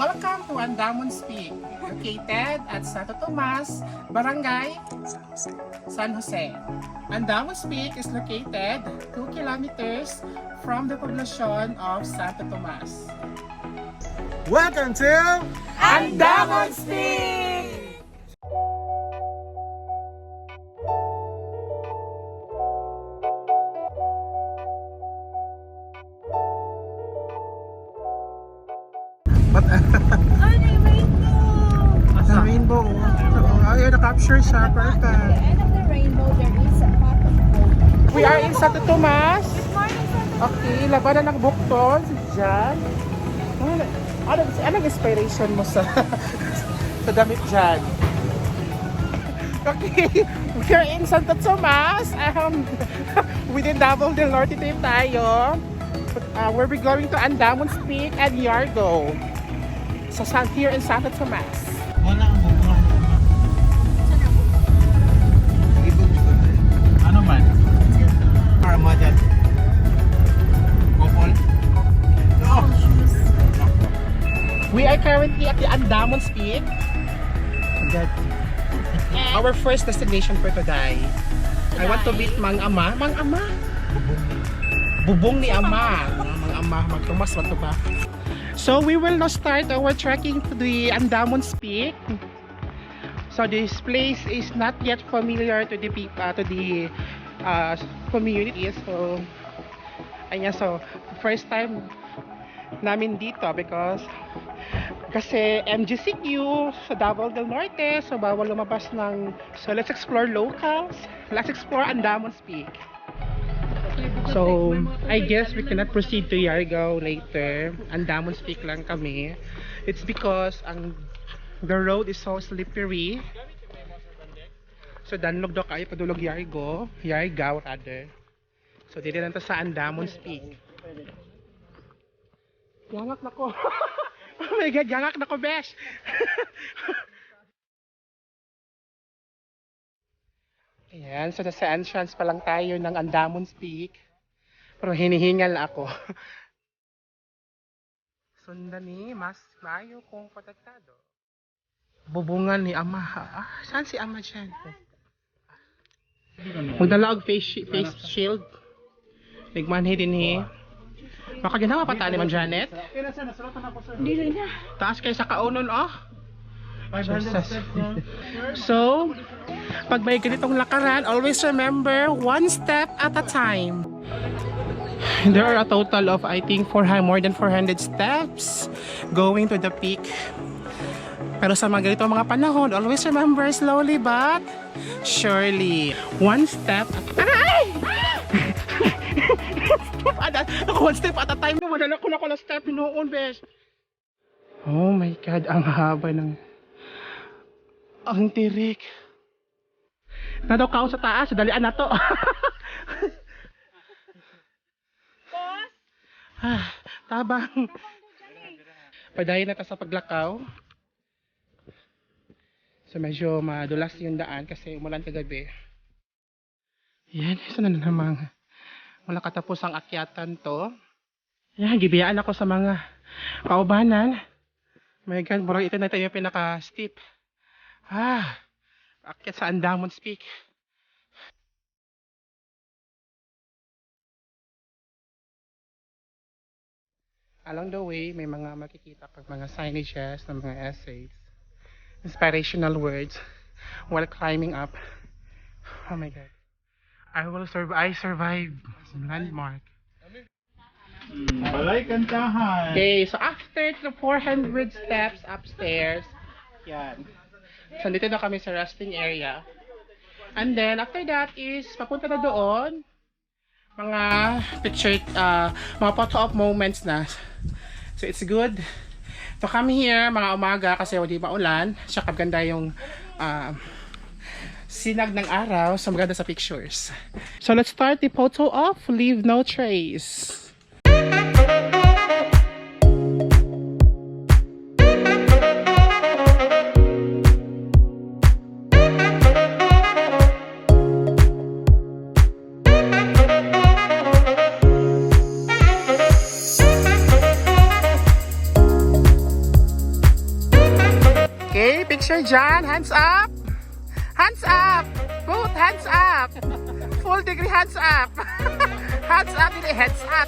Welcome to Andamon's Peak, located at Santo Tomas, Barangay San Jose. Andamon's Peak is located 2 kilometers from the poblacion of Santo Tomas. Welcome to Andamon's Peak! the rainbow. Ayun, na-capture siya. At the Perfect. end of the rainbow, there is a pot of gold. We are in Santo Tomas. Good morning, Santa. Okay, labanan ng bukton. Diyan. Anong inspiration mo sa sa damit dyan? Okay, we are in Santo Tomas. Within Davao del Norte trip tayo. We're going to Andamon's Peak and Yargo. So here in Santo Tomas. Wala ang bubuhan. Ano man? Para mo dyan. Kopol? Oh! We are currently at the Andamon's Peak. Our first destination for today. I want to meet Mang Ama. Mang Ama? Bubong ni Ama. Mang Ama, magtumas, magtuba. So we will now start our trekking to the Andamon's Peak. So this place is not yet familiar to the people, to the community. So, ayan, so first time namin dito because kasi MGCQ sa Davao del Norte, so bawal lumabas ng, so let's explore locals, let's explore Andamon's Peak. So I guess we cannot proceed to Yargao later. Andamon's Peak lang kami. It's because the road is so slippery. So danlog daw kayo padulog Yargao rather. So dito lang to sa Andamon's Peak. Yangak na ko. Oh my god, yangak na ko, besh. Ayan, so nasa entrance pa lang tayo ng Andamon's Peak. Pero hinihingal ako. Sundan ni mas mayo kung protektado. Bubungan ni Ama. Saan si Ama dyan? Magdala og face shield. Nagmanhi din ni. Baka ginawa pa tani man Janet. Hindi rin na. Taas kayo sa kaunon, oh. So, pag may ganitong lakaran, always remember, one step at a time. There are a total of, I think, more than 400 steps going to the peak. Pero sa mga ganitong mga panahon, always remember, slowly but surely. One step at a time. One step at a time. Madala ko na ko na step noon, besh. Oh my God, ang haba ng... Ang tirik. Nadaw ka sa taas, dalian na to. Tabang. Padayon na ta sa paglakaw. So medyo madulas yung daan kasi umulan kagabi. Yan, isa na namang wala katapos ang akyatan to. Yan, gibiyaan ako sa mga kaubanan. My God, murang ito na tayo yung pinaka-steep. Akyat sa Andamon's Peak. Along the way, may mga makikita pag mga signages ng mga essays. Inspirational words while climbing up. Oh my God. I survived landmark. Balay kantahan. Okay, so after the 400 steps upstairs, yan. So dito na kami sa resting area. And then after that is papunta na doon mga picture mga photo op moments na. So it's good to come here mga umaga kasi hindi maulan, saka ganda yung sinag ng araw, so maganda sa pictures. So let's start the photo op, leave no trace. Teacher John, hands up! Hands up! Both hands up! Full degree hands up! Hands up, hindi heads up!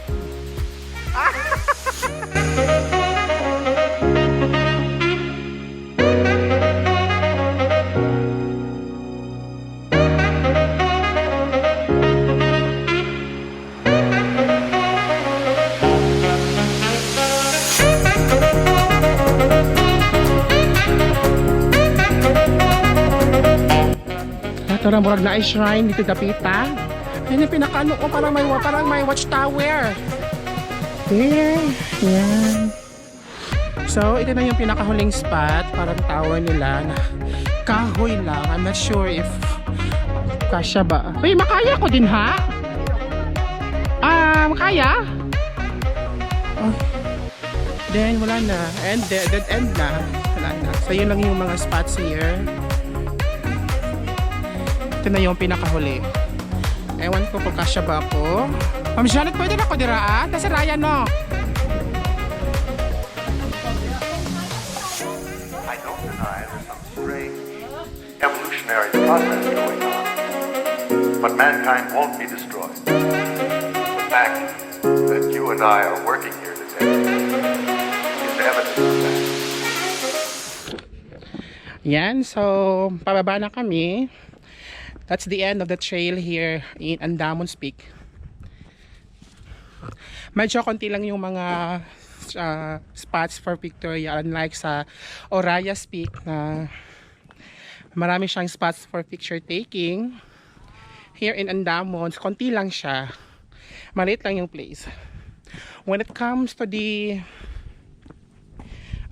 Ito na murag na shrine dito dapita. Yan yung pinakaano ko, parang may watchtower. There, yan. So, ito na yung pinakahuling spot, parang tower nila na kahoy lang. I'm not sure if kasya ba. Uy, makaya ko din ha? Makaya? Oh. Then, wala na. And dead end na. Wala na. So, yun lang yung mga spots here. Ito na yung pinakahuli. Ewan ko kung kasya ba ako. Ma'am Janet, pwede na ako diraan? Kasi Ryan, no? I don't deny there's some strange evolutionary process going on. But mankind won't be destroyed. The fact that you and I are working here today is evidence of that. Yan, so pababa na kami. That's the end of the trail here in Andamons Peak. Medyo konti lang yung mga spots for Victoria, unlike sa Orayas Peak na marami siyang spots for picture taking. Here in Andamons, konti lang siya. Maliit lang yung place. When it comes to the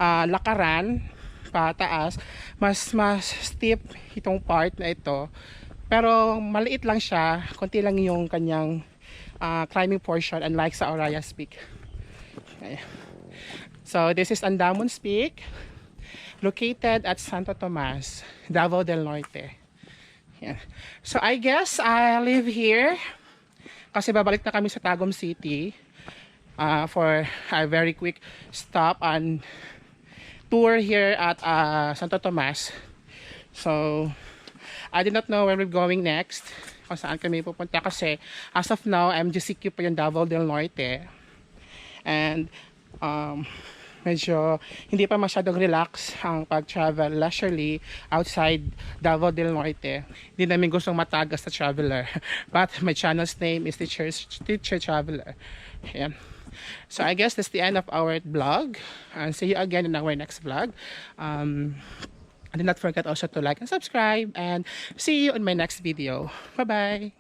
lakaran pataas, mas steep itong part na ito. Pero maliit lang siya, konti lang yung kanyang climbing portion unlike sa Orayas Peak. Okay. So this is Andamons Peak, located at Santo Tomas, Davao del Norte. Yeah. So I guess I'll leave here kasi babalik na kami sa Tagum City for a very quick stop and tour here at Santo Tomas. So I did not know where we're going next, kung saan kami pupunta kasi as of now, MGCQ pa yung Davao del Norte. And medyo hindi pa masyadong relax ang pag-travel leisurely outside Davao del Norte. Hindi namin gustong matagas sa traveler. But my channel's name is Teacher Traveler. Ayan. So I guess that's the end of our vlog. And see you again in our next vlog. Do not forget also to like and subscribe, and see you in my next video. Bye-bye!